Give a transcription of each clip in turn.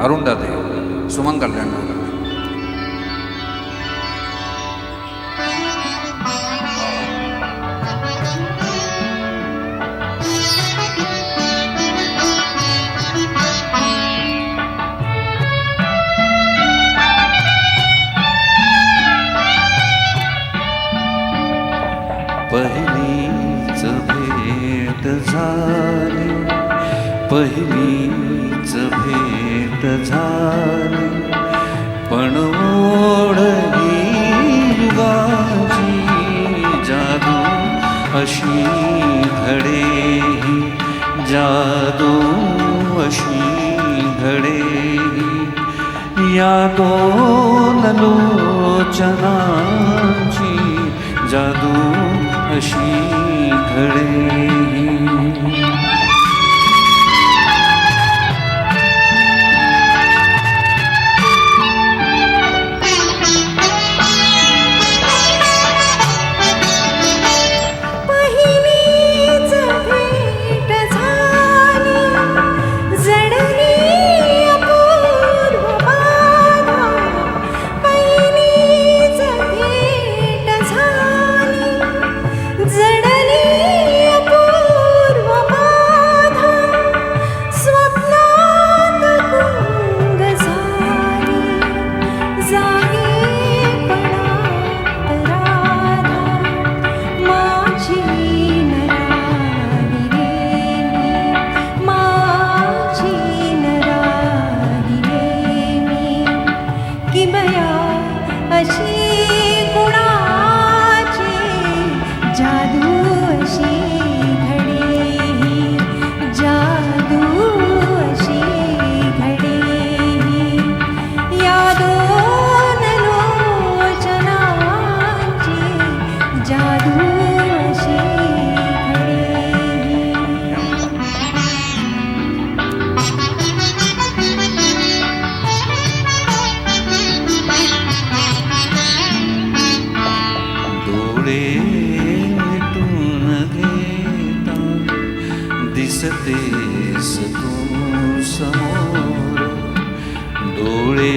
अरुंधती सुमन कल्याण. पहिलीच भेट झाली, पहिलीच भेट झाली, पण ओढ ही युगाची जादू अशी घडे, जादू अशी घडे. या दोन लोचनाची जादू अशी घडे. दिसतेस तू समोर, डोळे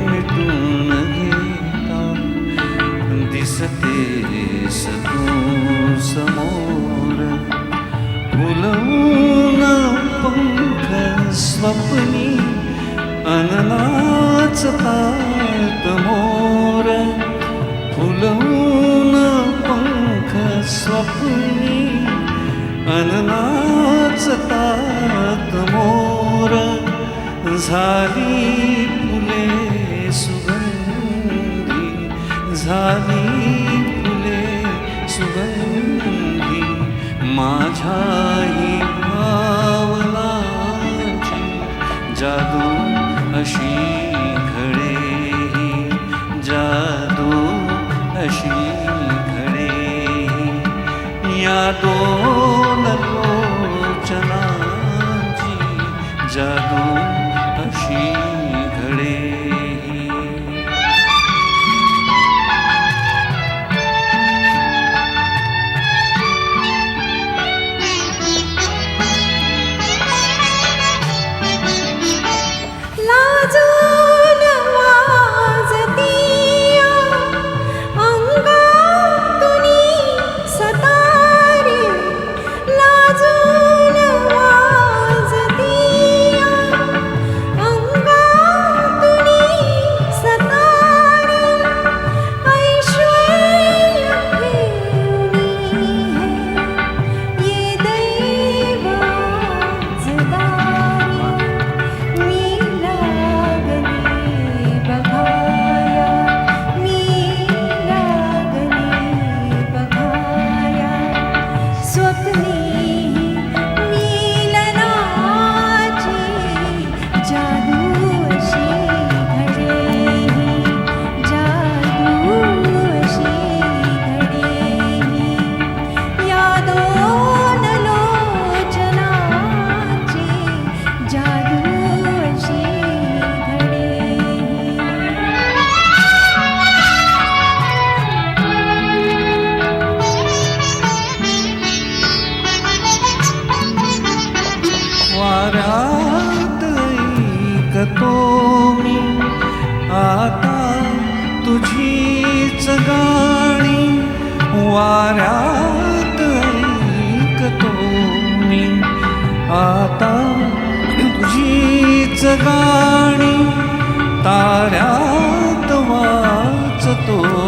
मिटून घेता. दिसतेस तू समोर, फुलवून पंख स्वप्नी अननाचतात मोर. फुलवून पंख स्वप्नी अननाचतात मोर. झाली फुले सुगंधी, झाली फुले सुगंधी, माझ्याही भावनाची जादू अशी घडे, जादू अशी घडे. या दोन लोचनाची जादू अशी घडे. आता तुझीच गाणी ताऱ्यात वाचतो